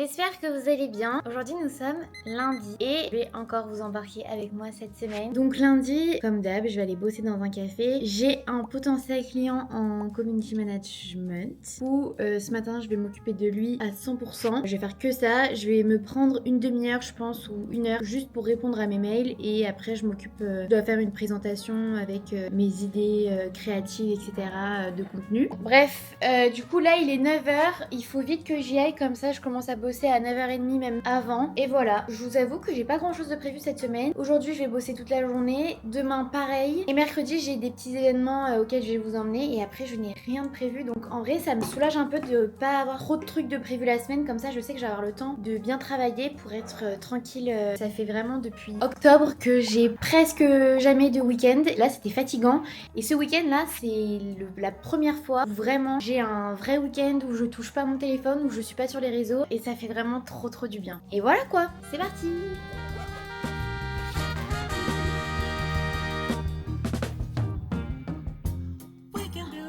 j'espère que vous allez bien. Aujourd'hui nous sommes lundi et je vais encore vous embarquer avec moi cette semaine. Donc lundi, comme d'hab, je vais aller bosser dans un café. J'ai un potentiel client en community management où ce matin je vais m'occuper de lui à 100%. Je vais faire que ça, je vais me prendre une demi-heure je pense ou une heure juste pour répondre à mes mails et après je m'occupe, je dois faire une présentation avec mes idées créatives etc. De contenu. Bref, du coup là il est 9h, il faut vite que j'y aille comme ça je commence à bosser à 9h30 même avant. Et voilà, je vous avoue que j'ai pas grand chose de prévu cette semaine. Aujourd'hui je vais bosser toute la journée, demain pareil. Et mercredi j'ai des petits événements auxquels je vais vous emmener et après je n'ai rien de prévu. Donc en vrai ça me soulage un peu de pas avoir trop de trucs de prévu la semaine. Comme ça je sais que je vais avoir le temps de bien travailler pour être tranquille. Ça fait vraiment depuis octobre que j'ai presque jamais de week-end. Là c'était fatigant. Et ce week-end là c'est la première fois où vraiment j'ai un vrai week-end où je touche pas mon téléphone, où je suis pas sur les réseaux et ça fait vraiment trop du bien. Et voilà quoi, c'est parti.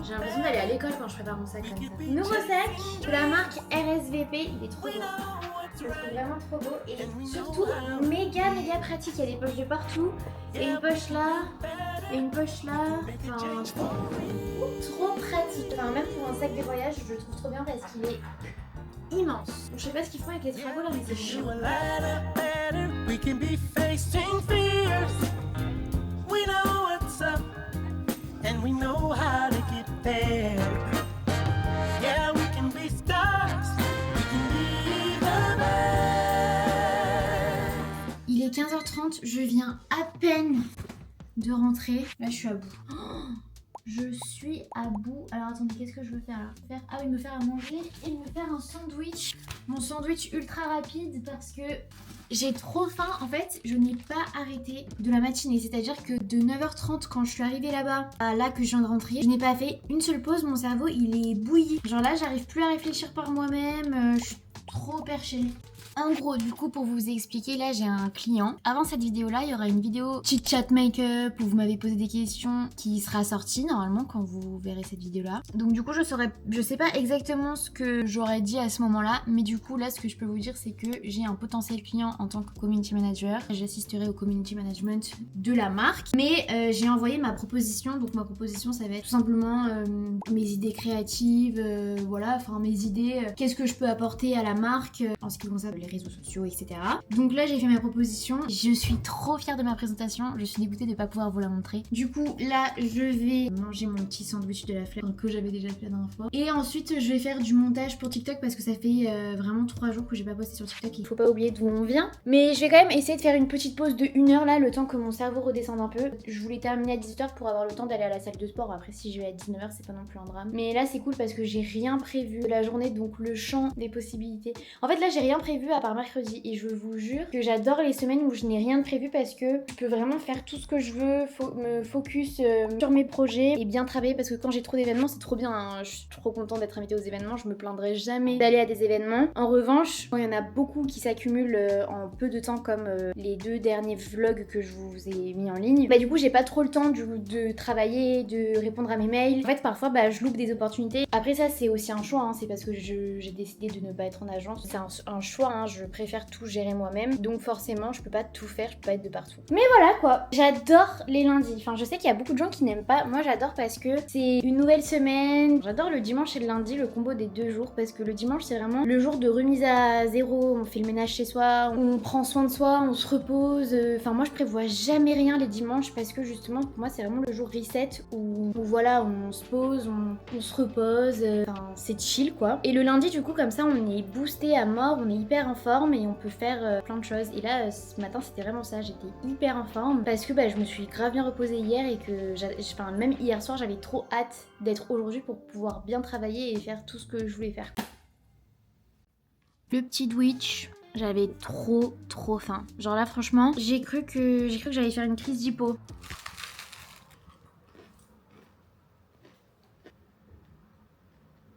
J'ai l'impression d'aller à l'école quand je prépare mon sac comme ça. Nouveau sac de la marque RSVP, il est trop beau. C'est vraiment trop beau et surtout méga pratique. Il y a des poches de partout et une poche là et une poche là. Enfin, trop pratique. Enfin, même pour un sac de voyage, je le trouve trop bien parce qu'il est immense. Donc, je sais pas ce qu'ils font avec les travaux là, mais c'est chiant. We can be facing fears. We know what's up and we know how to get there. Yeah, we can be stars. We can be the best. Il est 15h30, je viens à peine de rentrer. Là, je suis à bout. Je suis à bout. Alors attendez, qu'est-ce que je veux faire là? Ah oui, me faire à manger et me faire un sandwich. Mon sandwich ultra rapide parce que j'ai trop faim. En fait, je n'ai pas arrêté de la matinée. C'est-à-dire que de 9h30 quand je suis arrivée là-bas à là que je viens de rentrer, je n'ai pas fait une seule pause. Mon cerveau, il est bouilli. Genre là, j'arrive plus à réfléchir par moi-même. Je suis trop perchée. En gros, du coup, pour vous expliquer, là j'ai un client. Avant cette vidéo-là, il y aura une vidéo chit chat make-up où vous m'avez posé des questions qui sera sortie normalement quand vous verrez cette vidéo-là. Donc du coup, je sais pas exactement ce que j'aurais dit à ce moment-là, mais du coup, là, ce que je peux vous dire, c'est que j'ai un potentiel client en tant que community manager. J'assisterai au community management de la marque, mais j'ai envoyé ma proposition. Donc ma proposition, ça va être tout simplement mes idées créatives, voilà, enfin mes idées, qu'est-ce que je peux apporter à la marque en ce qui concerne les réseaux sociaux, etc. Donc là j'ai fait ma proposition, je suis trop fière de ma présentation, je suis dégoûtée de ne pas pouvoir vous la montrer. Du coup là je vais manger mon petit sandwich de la flemme que j'avais déjà fait la dernière fois. Et ensuite je vais faire du montage pour TikTok parce que ça fait vraiment 3 jours que j'ai pas posté sur TikTok. Il faut pas oublier d'où on vient. Mais je vais quand même essayer de faire une petite pause de 1 heure là, le temps que mon cerveau redescende un peu. Je voulais terminer à 18h pour avoir le temps d'aller à la salle de sport. Après si je vais à 19h c'est pas non plus un drame. Mais là c'est cool parce que j'ai rien prévu de la journée, donc le champ des possibilités. En fait là j'ai rien prévu à part mercredi et je vous jure que j'adore les semaines où je n'ai rien de prévu parce que je peux vraiment faire tout ce que je veux, me focus sur mes projets et bien travailler parce que quand j'ai trop d'événements c'est trop bien, hein. Je suis trop contente d'être invitée aux événements, je me plaindrai jamais d'aller à des événements. En revanche, quand il y en a beaucoup qui s'accumulent en peu de temps comme les 2 derniers vlogs que je vous ai mis en ligne, bah du coup j'ai pas trop le temps de travailler, de répondre à mes mails. En fait parfois bah je loupe des opportunités. Après ça c'est aussi un choix, hein. C'est parce que j'ai décidé de ne pas être en agence. C'est un choix, hein. Je préfère tout gérer moi-même, donc forcément je peux pas tout faire, je peux pas être de partout. Mais voilà quoi, j'adore les lundis. Enfin je sais qu'il y a beaucoup de gens qui n'aiment pas, moi j'adore parce que c'est une nouvelle semaine. J'adore le dimanche et le lundi, le combo des 2 jours, parce que le dimanche c'est vraiment le jour de remise à zéro. On fait le ménage chez soi, on prend soin de soi, on se repose. Enfin moi je prévois jamais rien les dimanches parce que justement pour moi c'est vraiment le jour reset où voilà on se pose, on se repose, enfin c'est chill quoi. Et le lundi du coup comme ça on est boosté à mort, on est hyper en forme et on peut faire plein de choses. Et là ce matin c'était vraiment ça, j'étais hyper en forme parce que bah, je me suis grave bien reposée hier et que enfin, même hier soir j'avais trop hâte d'être aujourd'hui pour pouvoir bien travailler et faire tout ce que je voulais faire. Le petit Twitch, j'avais trop faim. Genre là franchement j'ai cru que j'allais faire une crise d'hypo.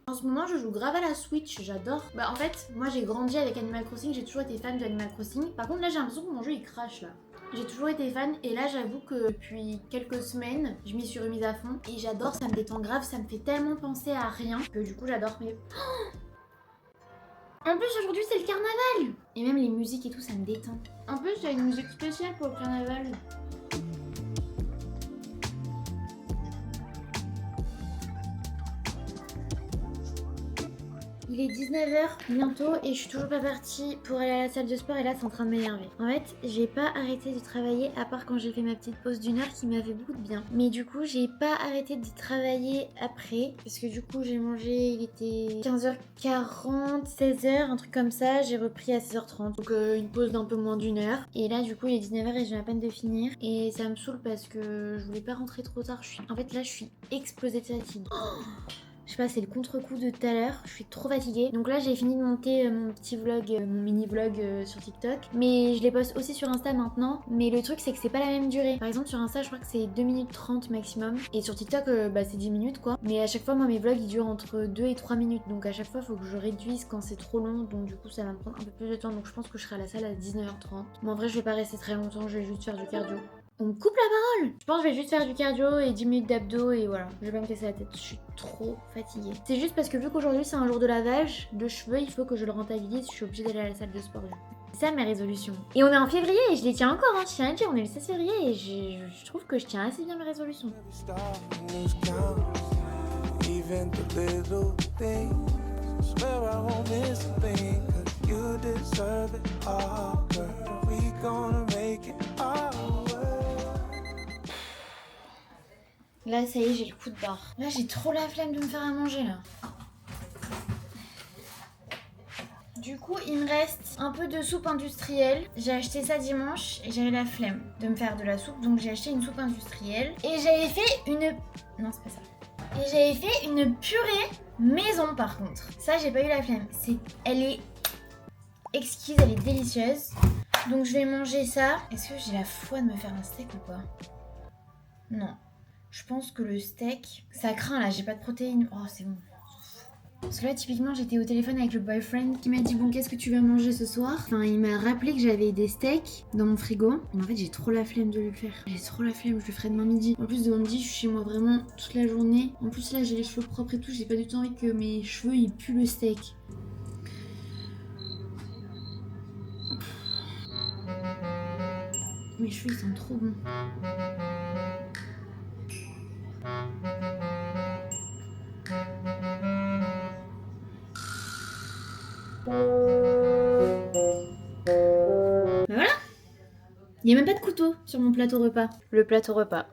En ce moment je joue grave à la Switch, j'adore. Bah en fait moi j'ai grandi avec Animal Crossing, j'ai toujours été fan de Animal Crossing. Par contre là j'ai l'impression que mon jeu il crache là. J'ai toujours été fan et là j'avoue que depuis quelques semaines je m'y suis remise à fond et j'adore, ça me détend grave, ça me fait tellement penser à rien que du coup j'adore. Mais En plus aujourd'hui c'est le carnaval. Et même les musiques et tout ça me détend. En plus il y a une musique spéciale pour le carnaval. Il est 19h bientôt et je suis toujours pas partie pour aller à la salle de sport et là c'est en train de m'énerver. En fait, j'ai pas arrêté de travailler à part quand j'ai fait ma petite pause d'1 heure qui m'a fait beaucoup de bien. Mais du coup, j'ai pas arrêté de travailler après parce que du coup, j'ai mangé, il était 15h40, 16h, un truc comme ça. J'ai repris à 16h30. Donc une pause d'un peu moins d'1 heure. Et là, du coup, il est 19h et j'ai à peine de finir. Et ça me saoule parce que je voulais pas rentrer trop tard. En fait, là, je suis explosée de fatigue. Je sais pas, c'est le contre-coup de tout à l'heure, je suis trop fatiguée. Donc là, j'ai fini de monter mon petit vlog, mon mini vlog sur TikTok. Mais je les poste aussi sur Insta maintenant. Mais le truc, c'est que c'est pas la même durée. Par exemple, sur Insta, je crois que c'est 2 minutes 30 maximum. Et sur TikTok, c'est 10 minutes quoi. Mais à chaque fois, moi, mes vlogs, ils durent entre 2 et 3 minutes. Donc à chaque fois, il faut que je réduise quand c'est trop long. Donc du coup, ça va me prendre un peu plus de temps. Donc je pense que je serai à la salle à 19h30. Mais en vrai, je vais pas rester très longtemps, je vais juste faire du cardio. On me coupe la parole. Je pense que je vais juste faire du cardio et 10 minutes d'abdos et voilà. Je vais pas me casser la tête, je suis trop fatiguée. C'est juste parce que vu qu'aujourd'hui c'est un jour de lavage de cheveux, il faut que je le rentabilise, je suis obligée d'aller à la salle de sport. C'est ça mes résolutions. Et on est en février et je les tiens encore, je tiens à dire, on est le 16 février et je trouve que je tiens assez bien mes résolutions. Là, ça y est, j'ai le coup de barre. Là, j'ai trop la flemme de me faire à manger, là. Du coup, il me reste un peu de soupe industrielle. J'ai acheté ça dimanche et j'avais la flemme de me faire de la soupe. Donc, j'ai acheté une soupe industrielle. Et j'avais fait une... Non, c'est pas ça. Et j'avais fait une purée maison, par contre. Ça, j'ai pas eu la flemme. Elle est exquise, elle est délicieuse. Donc, je vais manger ça. Est-ce que j'ai la foi de me faire un steak ou pas? Non. Je pense que le steak, ça craint là, j'ai pas de protéines. Oh, c'est bon. Parce que là, typiquement, j'étais au téléphone avec le boyfriend qui m'a dit bon, qu'est-ce que tu vas manger ce soir? Enfin, il m'a rappelé que j'avais des steaks dans mon frigo. Mais en fait, j'ai trop la flemme de le faire. J'ai trop la flemme, je le ferai demain midi. En plus, demain midi, je suis chez moi vraiment toute la journée. En plus, là, j'ai les cheveux propres et tout. J'ai pas du tout envie que mes cheveux ils puent le steak. Mes cheveux ils sont trop bons. Bah voilà. Il n'y a même pas de couteau sur mon plateau repas. Le plateau repas.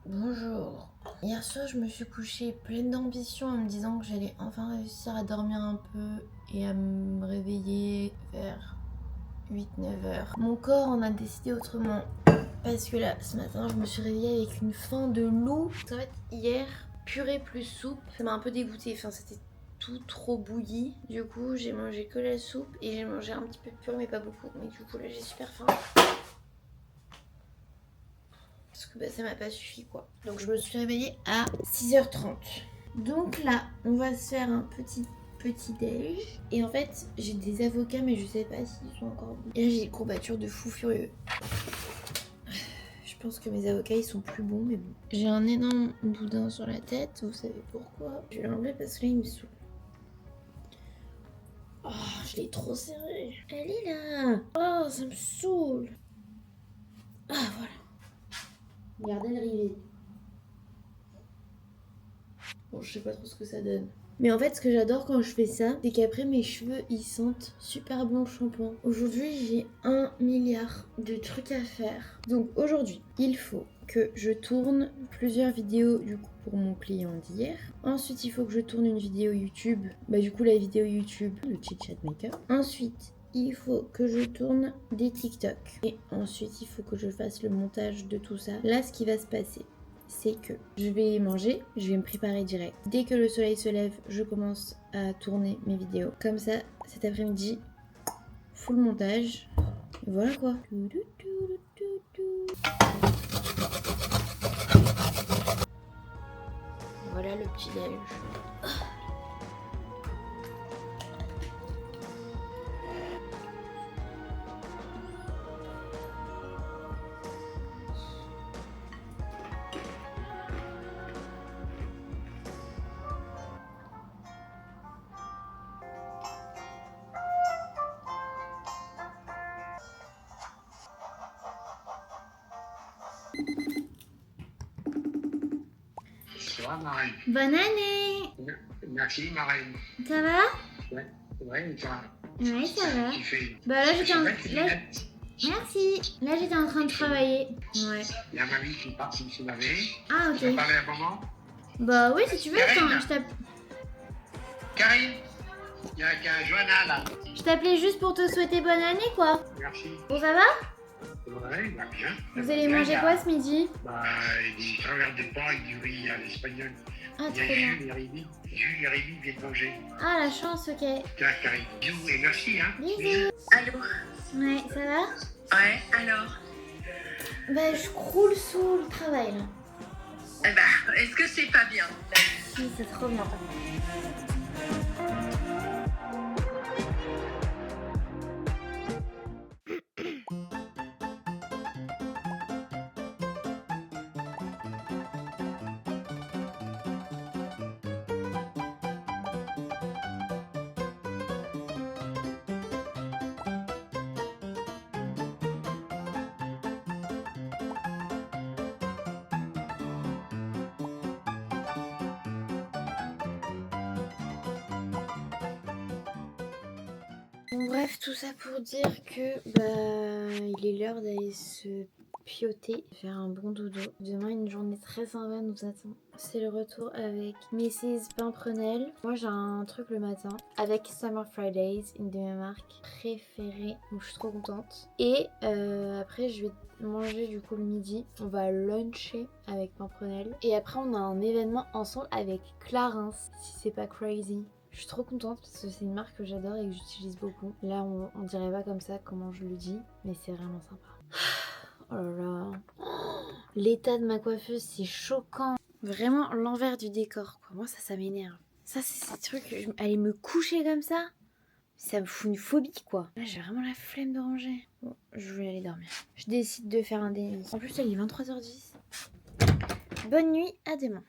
Bonjour. Hier soir, je me suis couchée pleine d'ambition en me disant que j'allais enfin réussir à dormir un peu et à me réveiller vers 8-9 heures. Mon corps en a décidé autrement. Parce que là, ce matin, je me suis réveillée avec une faim de loup. En fait, hier, purée plus soupe, ça m'a un peu dégoûtée. Enfin, c'était tout trop bouilli. Du coup, j'ai mangé que la soupe et j'ai mangé un petit peu de purée, mais pas beaucoup. Mais du coup, là, j'ai super faim. Parce que ça m'a pas suffi quoi. Donc je me suis réveillée à 6h30. Donc là, on va se faire un petit déj. Et en fait, j'ai des avocats mais je sais pas s'ils sont encore bons. Et là, j'ai des courbatures de fou furieux. Je pense que mes avocats ils sont plus bons mais bon. J'ai un énorme boudin sur la tête, vous savez pourquoi? Je vais l'enlever parce que là il me saoule. Oh, je l'ai trop serré. Elle est là. Oh, ça me saoule. Ah, voilà. Regardez le rivet. Bon, je sais pas trop ce que ça donne. Mais en fait, ce que j'adore quand je fais ça, c'est qu'après mes cheveux, ils sentent super bon le shampoing. Aujourd'hui, j'ai 1 milliard de trucs à faire. Donc aujourd'hui, il faut que je tourne plusieurs vidéos du coup pour mon client d'hier. Ensuite, il faut que je tourne une vidéo YouTube. Du coup, la vidéo YouTube, le chit chat make-up. Ensuite, il faut que je tourne des TikTok. Et ensuite, il faut que je fasse le montage de tout ça. Là, ce qui va se passer, c'est que je vais manger, je vais me préparer direct. Dès que le soleil se lève, je commence à tourner mes vidéos. Comme ça, cet après-midi, full montage. Et voilà quoi. Voilà le petit déj. Bonsoir, Marine. Bonne année! Merci, Marine. Ça va? Ouais, et toi? Ouais, ça va. Tu fais. Bah là j'étais en... Merci. Là j'étais en train de travailler. Ouais. Il y a mamie qui part se laver. Ah Tu veux ok. parler un moment? Bah oui si tu veux, Karine. je t'appelle. Karine, il y a Johanna là. Je t'appelais juste pour te souhaiter bonne année quoi. Merci. Bon ça va? Ouais, bah bien. Vous allez manger quoi ce midi? Bah, des travers de pain et du riz à l'espagnol. Ah Il y trop a bien. Jules et Rémi. Jules et Rémi viennent manger. Ah la chance, ok. Tiens, Karine. Bisous et merci, hein. Bisous. Allô? Ouais, ça va? Ouais, alors? Bah je croule sous le travail là. Eh ben, est-ce que c'est pas bien? Si, c'est trop bien. Bon, bref, tout ça pour dire que il est l'heure d'aller se pioter, faire un bon dodo. Demain, une journée très sympa nous attend. C'est le retour avec Mrs. Pimprenel. Moi, j'ai un truc le matin avec Summer Fridays, une de mes marques préférées. Donc, je suis trop contente. Et après, je vais manger du coup le midi. On va luncher avec Pimprenel. Et après, on a un événement ensemble avec Clarins, si c'est pas crazy. Je suis trop contente parce que c'est une marque que j'adore et que j'utilise beaucoup. Là, on dirait pas comme ça comment je le dis, mais c'est vraiment sympa. Oh là là. L'état de ma coiffeuse, c'est choquant. Vraiment l'envers du décor, quoi. Moi, ça m'énerve. Ça, c'est ces trucs, aller me coucher comme ça, ça me fout une phobie, quoi. Là, j'ai vraiment la flemme de ranger. Bon, je vais aller dormir. Je décide de faire un déni. En plus, il est 23h10. Bonne nuit, à demain.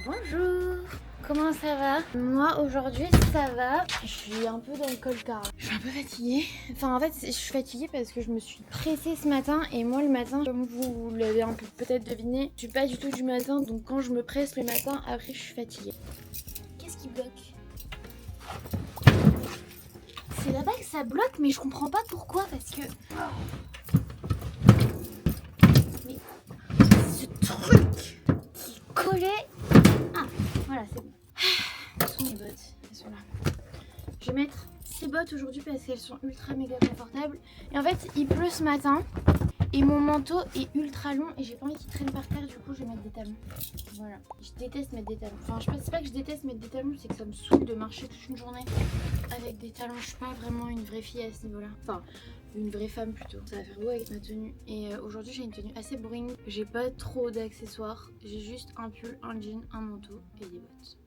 Bonjour, comment ça va? Moi aujourd'hui ça va, je suis un peu dans le coltard. Je suis un peu fatiguée, enfin en fait je suis fatiguée parce que je me suis pressée ce matin et moi le matin, comme vous l'avez un peu peut-être deviné, je suis pas du tout du matin, donc quand je me presse le matin, après je suis fatiguée. Qu'est-ce qui bloque? C'est là-bas que ça bloque mais je comprends pas pourquoi parce que... Mais ce truc qui collait... Ah, voilà, c'est bon. Ce sont mes bottes, elles sont là. Je vais mettre ces bottes aujourd'hui parce qu'elles sont ultra méga confortables. Et en fait, il pleut ce matin et mon manteau est ultra long et j'ai pas envie qu'il traîne par terre, du coup je vais mettre des talons. Voilà, je déteste mettre des talons. Enfin, je sais pas que je déteste mettre des talons, c'est que ça me saoule de marcher toute une journée avec des talons. Je suis pas vraiment une vraie fille à ce niveau-là. Enfin, une vraie femme plutôt. Ça va faire beau avec ma tenue. Et aujourd'hui j'ai une tenue assez boring. J'ai pas trop d'accessoires. J'ai juste un pull, un jean, un manteau et des bottes.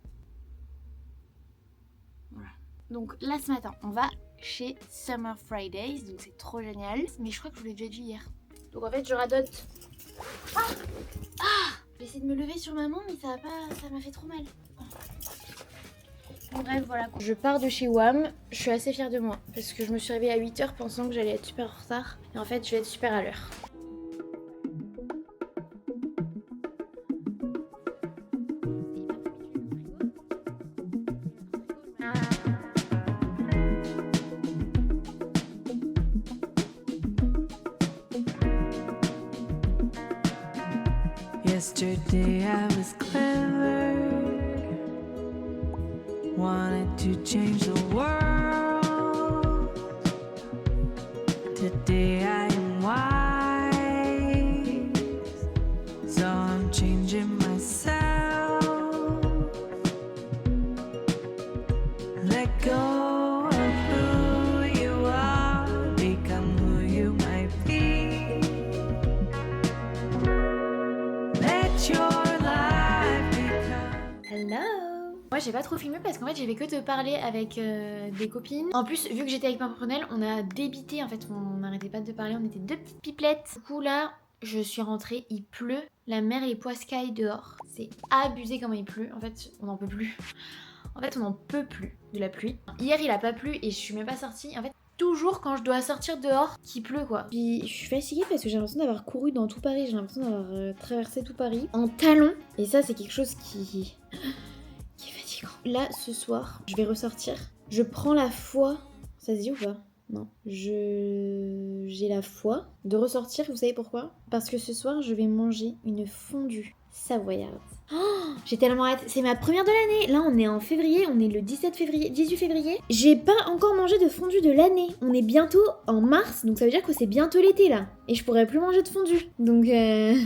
Voilà. Donc là ce matin on va chez Summer Fridays. Donc c'est trop génial. Mais je crois que je vous l'ai déjà dit hier. Donc en fait je radote. Ah, j'ai essayé de me lever sur ma main mais ça m'a fait trop mal. Bref, voilà. Je pars de chez WAM, je suis assez fière de moi parce que je me suis réveillée à 8h pensant que j'allais être super en retard et en fait je vais être super à l'heure. Yesterday I was clever, wanted to change the world. Today I am wise, so I'm changing j'ai pas trop filmé parce qu'en fait, j'ai fait que te parler avec des copines. En plus, vu que j'étais avec ma Prunelle, on a débité. En fait, on n'arrêtait pas de parler. On était deux petites pipelettes. Du coup, là, je suis rentrée. Il pleut. La mer, elle est poiscaille dehors. C'est abusé comment il pleut. En fait, on n'en peut plus. En fait, on n'en peut plus de la pluie. Hier, il a pas plu et je suis même pas sortie. En fait, toujours quand je dois sortir dehors, qu'il pleut quoi. Puis je suis fatiguée parce que j'ai l'impression d'avoir couru dans tout Paris. J'ai l'impression d'avoir traversé tout Paris en talons. Et ça, c'est quelque chose qui est fatigant. Là, ce soir, je vais ressortir. Je prends la foi. Ça se dit ou pas? Non. J'ai la foi de ressortir. Vous savez pourquoi? Parce que ce soir, je vais manger une fondue savoyarde. Oh, j'ai tellement hâte. C'est ma première de l'année. Là, on est en février. On est le 18 février. J'ai pas encore mangé de fondue de l'année. On est bientôt en mars. Donc ça veut dire que c'est bientôt l'été là. Et je pourrais plus manger de fondue. Donc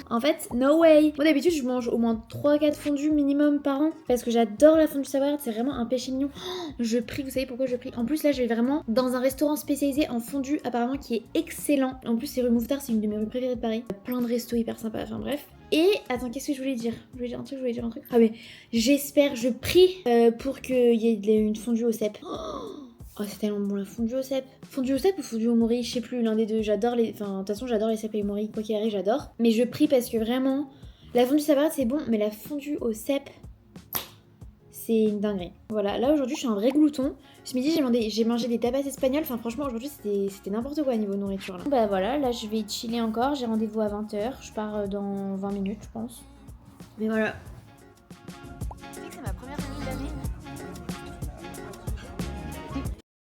en fait, no way. Moi d'habitude, je mange au moins 3-4 fondues minimum par an. Parce que j'adore la fondue savoyarde. C'est vraiment un péché mignon. Oh, je prie. Vous savez pourquoi je prie? En plus là, je vais vraiment dans un restaurant spécialisé en fondue apparemment qui est excellent. En plus, c'est rue Mouffetard. C'est une de mes rues préférées de Paris. Plein de restos hyper sympas. Enfin bref. Et attends, qu'est-ce que je voulais dire? Je voulais dire un truc. Ah mais j'espère, je prie pour qu'il y ait une fondue au cèpe. Oh, c'est tellement bon la fondue au cèpe. Fondue au cèpe ou fondue au mori, je sais plus, l'un des deux. J'adore les... Enfin, de toute façon, j'adore les cèpes et les moris. Quoi qu'il arrive, j'adore. Mais je prie parce que vraiment, la fondue savoyarde, c'est bon, mais la fondue au cèpe, c'est une dinguerie. Voilà, là aujourd'hui, je suis un vrai glouton. Ce midi, j'ai mangé des tapas espagnols. Enfin, franchement, aujourd'hui, c'était n'importe quoi niveau nourriture. Là. Bah voilà, là, je vais chiller encore. J'ai rendez-vous à 20h. Je pars dans 20 minutes, je pense. Mais voilà. Tu sais que c'est ma première nuit de l'année.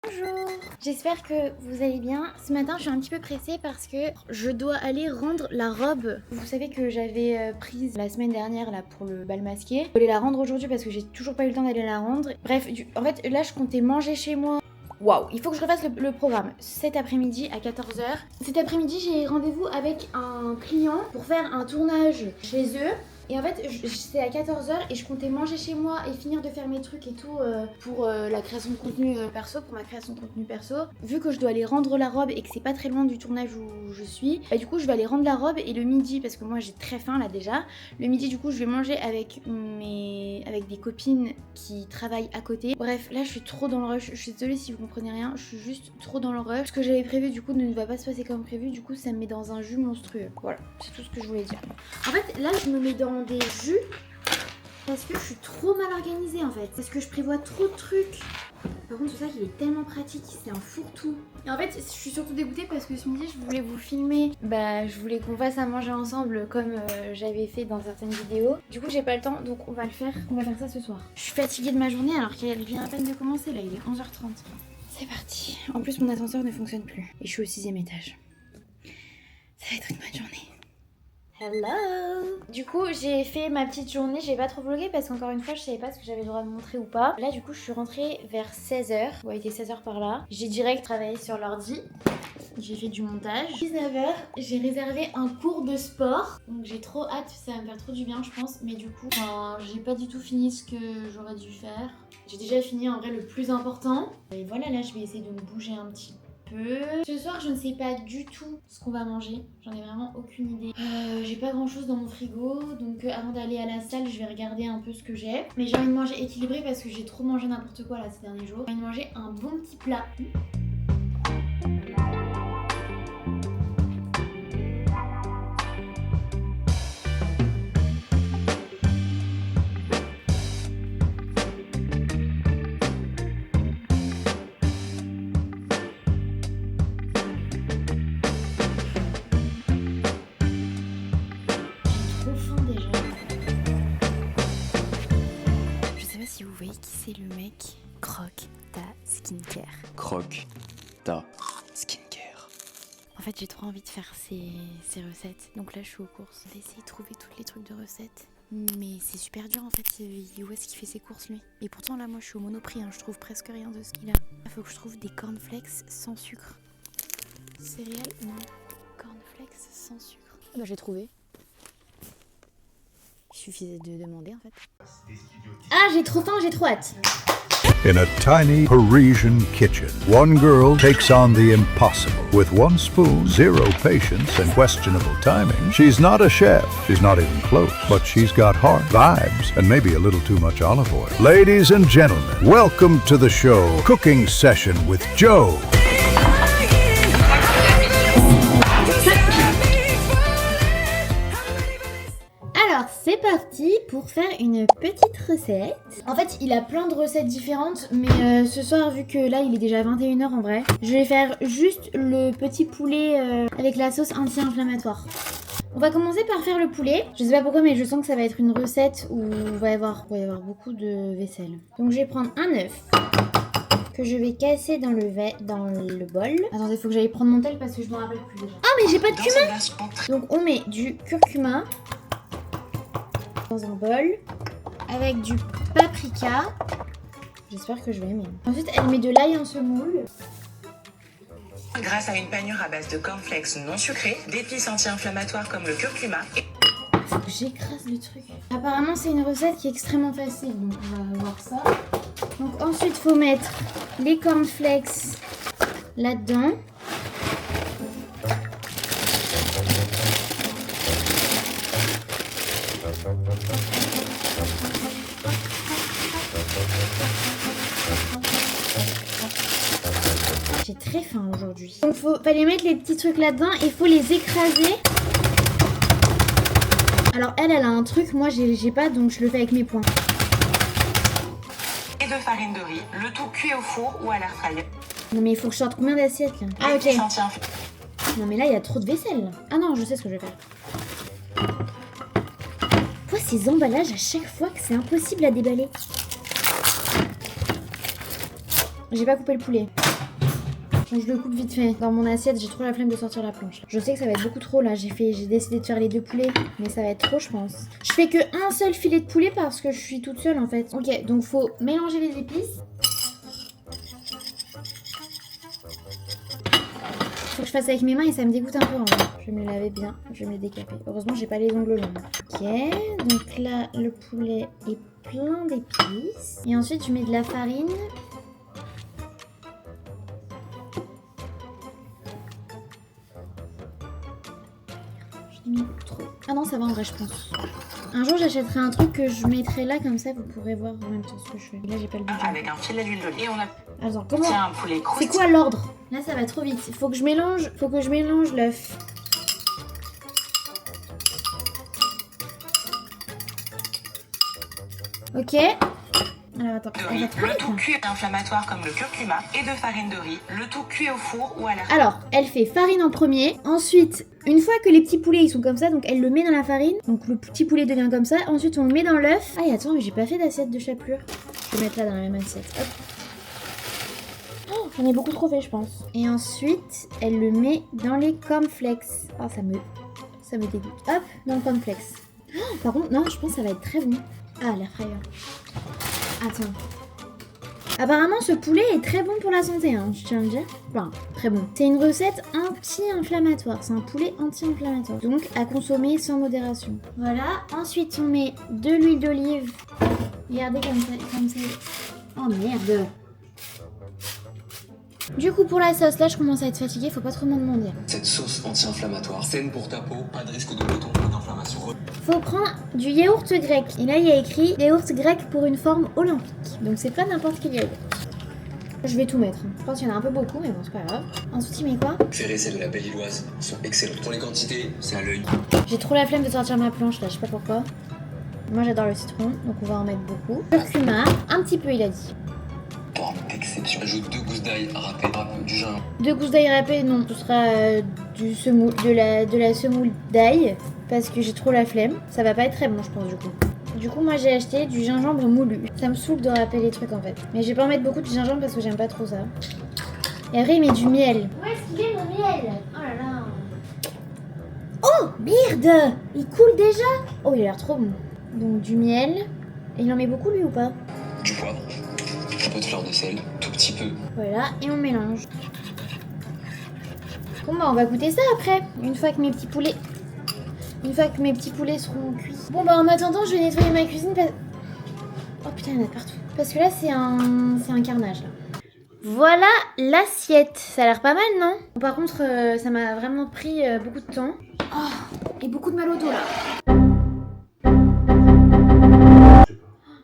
Bonjour. J'espère que vous allez bien. Ce matin, je suis un petit peu pressée parce que je dois aller rendre la robe. Vous savez que j'avais prise la semaine dernière là pour le bal masqué. Je voulais la rendre aujourd'hui parce que j'ai toujours pas eu le temps d'aller la rendre. Bref, en fait, là, je comptais manger chez moi. Waouh, il faut que je refasse le programme cet après-midi à 14h. Cet après-midi, j'ai rendez-vous avec un client pour faire un tournage chez eux. Et en fait, c'est à 14h et je comptais manger chez moi et finir de faire mes trucs et tout pour la création de contenu perso, pour ma création de contenu perso. Vu que je dois aller rendre la robe et que c'est pas très loin du tournage où je suis, bah du coup je vais aller rendre la robe et le midi, parce que moi j'ai très faim là déjà, le midi du coup je vais manger avec des copines qui travaillent à côté. Bref, là je suis trop dans le rush, je suis désolée si vous comprenez rien, je suis juste trop dans le rush. Ce que j'avais prévu du coup ne va pas se passer comme prévu, du coup ça me met dans un jus monstrueux. Voilà, c'est tout ce que je voulais dire. En fait là je me mets dans des jus parce que je suis trop mal organisée en fait, parce que je prévois trop de trucs. Par contre, c'est ça qui est tellement pratique, c'est un fourre-tout. Et en fait, je suis surtout dégoûtée parce que ce midi, je voulais vous filmer. Bah, je voulais qu'on fasse à manger ensemble comme j'avais fait dans certaines vidéos. Du coup, j'ai pas le temps, donc on va le faire. On va faire ça ce soir. Je suis fatiguée de ma journée alors qu'elle vient à peine de commencer. Là, il est 11h30. C'est parti. En plus, mon ascenseur ne fonctionne plus. Et je suis au 6e étage. Ça va être une bonne journée. Hello. Du coup j'ai fait ma petite journée, j'ai pas trop vlogué parce qu'encore une fois je savais pas ce que j'avais le droit de montrer ou pas. Là du coup je suis rentrée vers 16h, ouais il était 16h par là. J'ai direct travaillé sur l'ordi, j'ai fait du montage. 19h, j'ai réservé un cours de sport. Donc j'ai trop hâte, ça va me faire trop du bien je pense. Mais du coup j'ai pas du tout fini ce que j'aurais dû faire. J'ai déjà fini en vrai le plus important. Et voilà, là je vais essayer de me bouger un petit peu. Ce soir je ne sais pas du tout ce qu'on va manger, j'en ai vraiment aucune idée. J'ai pas grand chose dans mon frigo, donc avant d'aller à la salle je vais regarder un peu ce que j'ai. Mais j'ai envie de manger équilibré parce que j'ai trop mangé n'importe quoi là ces derniers jours. J'ai envie de manger un bon petit plat. Si vous voyez qui c'est le mec, Croque ta skincare. Croque ta skincare. En fait j'ai trop envie de faire ces recettes. Donc là je suis aux courses. On va essayer de trouver tous les trucs de recettes. Mais c'est super dur en fait. Où est-ce qu'il fait ses courses lui? Et pourtant là moi je suis au Monoprix, hein. Je trouve presque rien de ce qu'il a. Il faut que je trouve des cornflakes sans sucre. Céréales? Non. Cornflakes sans sucre. Ah bah j'ai trouvé. Il suffisait de demander en fait. Ah, j'ai trop faim, j'ai trop hâte. In a tiny Parisian kitchen, one girl takes on the impossible. With 1 spoon, 0 patience, and questionable timing, she's not a chef, she's not even close, but she's got heart, vibes, and maybe a little too much olive oil. Ladies and gentlemen, welcome to the show, Cooking Session with Joe. Alors, c'est parti pour faire une petite recette. En fait, il a plein de recettes différentes, mais ce soir, vu que là, il est déjà 21h en vrai, je vais faire juste le petit poulet avec la sauce anti-inflammatoire. On va commencer par faire le poulet. Je sais pas pourquoi, mais je sens que ça va être une recette où il va y avoir beaucoup de vaisselle. Donc, je vais prendre un œuf que je vais casser dans le bol. Attendez, faut que j'aille prendre mon tel parce que je m'en rappelle plus déjà. Ah, mais j'ai pas de cumin! Donc, on met du curcuma dans un bol avec du paprika. J'espère que je vais aimer. Ensuite, elle met de l'ail en semoule. Grâce à une panure à base de cornflakes non sucrés, d'épices anti-inflammatoires comme le curcuma et... Faut que j'écrase le truc. Apparemment, c'est une recette qui est extrêmement facile, donc on va voir ça. Donc ensuite, faut mettre les cornflakes là-dedans. J'ai très faim aujourd'hui. Donc fallait mettre les petits trucs là-dedans et il faut les écraser. Alors elle a un truc, moi j'ai pas, donc je le fais avec mes poings. Et de farine de riz, le tout cuit au four ou à l'air fryer. Non mais il faut que je sorte combien d'assiettes là? Ah ok. Non mais là il y a trop de vaisselle là. Ah non, je sais ce que je vais faire. Pourquoi ces emballages à chaque fois que c'est impossible à déballer? J'ai pas coupé le poulet. Donc je le coupe vite fait. Dans mon assiette, j'ai trop la flemme de sortir la planche. Je sais que ça va être beaucoup trop là. J'ai décidé de faire les 2 poulets, mais ça va être trop, je pense. Je fais que un seul filet de poulet parce que je suis toute seule en fait. Ok, donc faut mélanger les épices. Faut que je fasse avec mes mains et ça me dégoûte un peu en vrai. Je vais me le laver bien, je vais me le décaper. Heureusement, j'ai pas les ongles longs. Ok, donc là, le poulet est plein d'épices. Et ensuite, je mets de la farine. Trop. Ah non, ça va en vrai, je pense. Un jour, j'achèterai un truc que je mettrai là, comme ça, vous pourrez voir en même temps ce que je fais. Là, j'ai pas le budget. Avec un filet d'huile d'olive. Et on a... Attends, comment? Tiens, un poulet C'est quoi l'ordre? Là, ça va trop vite. Faut que je mélange l'œuf. Ok. Alors attends, le tout cuit inflammatoire comme le curcuma et de farine de riz, le tout cuit au four ou à l'air. Alors, elle fait farine en premier, ensuite, une fois que les petits poulets ils sont comme ça, donc elle le met dans la farine, donc le petit poulet devient comme ça, ensuite on le met dans l'œuf. Ah et attends, mais j'ai pas fait d'assiette de chapelure. Je vais mettre là dans la même assiette, hop. Oh, j'en ai beaucoup trop fait je pense. Et ensuite, elle le met dans les cornflakes. Ah ça me dégoûte. Hop, dans le cornflakes. Oh, par contre, non, je pense que ça va être très bon. Ah, l'air frayeur. Attends. Apparemment, ce poulet est très bon pour la santé, hein, je tiens à le dire. Enfin, très bon. C'est une recette anti-inflammatoire. C'est un poulet anti-inflammatoire. Donc, à consommer sans modération. Voilà. Ensuite, on met de l'huile d'olive. Regardez comme ça. Oh merde. Du coup, pour la sauce, là, je commence à être fatiguée. Faut pas trop m'en demander. Cette sauce anti-inflammatoire, saine pour ta peau, pas de risque de boutons ou d'inflammation. Faut prendre du yaourt grec. Et là, il y a écrit yaourt grec pour une forme olympique. Donc, c'est pas n'importe quel yaourt. Je vais tout mettre. Je pense qu'il y en a un peu beaucoup, mais bon, c'est pas grave. Ensuite, il met quoi? Ferré, celles de la Belle Illoise sont excellentes. Pour les quantités, c'est à l'œil. J'ai trop la flemme de sortir ma planche là, je sais pas pourquoi. Moi, j'adore le citron, donc on va en mettre beaucoup. Curcuma, un petit peu, il a dit. Forme d'exception. Ajoute 2 gousses d'ail râpées, du gingembre. 2 gousses d'ail râpées, non, ce sera de la semoule d'ail parce que j'ai trop la flemme. Ça va pas être très bon, je pense, du coup. Du coup, moi j'ai acheté du gingembre moulu. Ça me saoule de râper les trucs en fait. Mais je vais pas en mettre beaucoup de gingembre parce que j'aime pas trop ça. Et après, il met du miel. Où est-ce qu'il est mon miel? Oh là là. Oh, merde! Il coule déjà? Oh, il a l'air trop bon. Donc du miel. Et il en met beaucoup lui ou pas? Du poivre, un peu de fleur de sel, tout petit peu. Voilà, et on mélange. Bon bah on va goûter ça après, une fois que mes petits poulets seront cuits. Bon bah en attendant, je vais nettoyer ma cuisine putain, il y en a de partout. Parce que là, c'est un carnage, là. Voilà l'assiette. Ça a l'air pas mal, non? Par contre, ça m'a vraiment pris beaucoup de temps. Oh, et beaucoup de mal au dos, là.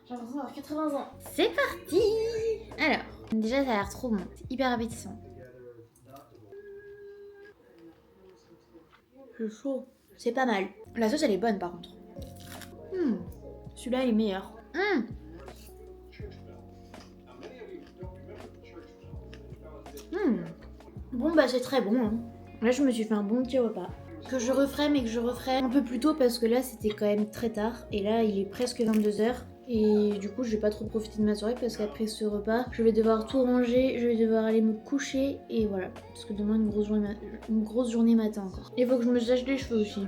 J'ai l'impression d'avoir 80 ans. C'est parti! Alors, déjà, ça a l'air trop bon. C'est hyper appétissant. C'est chaud. C'est pas mal. La sauce, elle est bonne, par contre. Celui-là, il est meilleur. Bon, bah, c'est très bon. Hein. Là, je me suis fait un bon petit repas. Que je referai, mais que je referai un peu plus tôt parce que là, c'était quand même très tard. Et là, il est presque 22h. Et du coup, je vais pas trop profiter de ma soirée parce qu'après ce repas, je vais devoir tout ranger, je vais devoir aller me coucher et voilà. Parce que demain, une grosse journée matin encore. Il faut que je me sèche les cheveux aussi.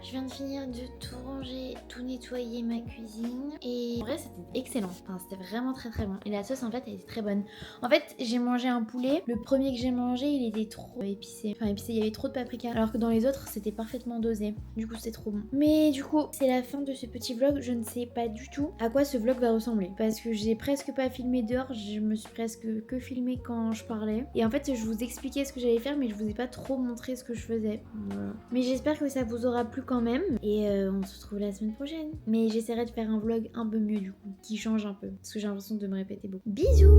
Je viens de finir de tout ranger, tout nettoyer ma cuisine et en vrai c'était excellent, enfin c'était vraiment très très bon et la sauce en fait elle était très bonne. En fait j'ai mangé un poulet, le premier que j'ai mangé il était trop épicé, il y avait trop de paprika alors que dans les autres c'était parfaitement dosé, du coup c'était trop bon. Mais du coup c'est la fin de ce petit vlog, je ne sais pas du tout à quoi ce vlog va ressembler parce que j'ai presque pas filmé dehors, je me suis presque que filmé quand je parlais et en fait je vous expliquais ce que j'allais faire mais je vous ai pas trop montré ce que je faisais. Voilà. Mais j'espère que ça vous aura plu quand même et on se retrouve la semaine prochaine, mais j'essaierai de faire un vlog un peu mieux du coup qui change un peu parce que j'ai l'impression de me répéter beaucoup. Bisous.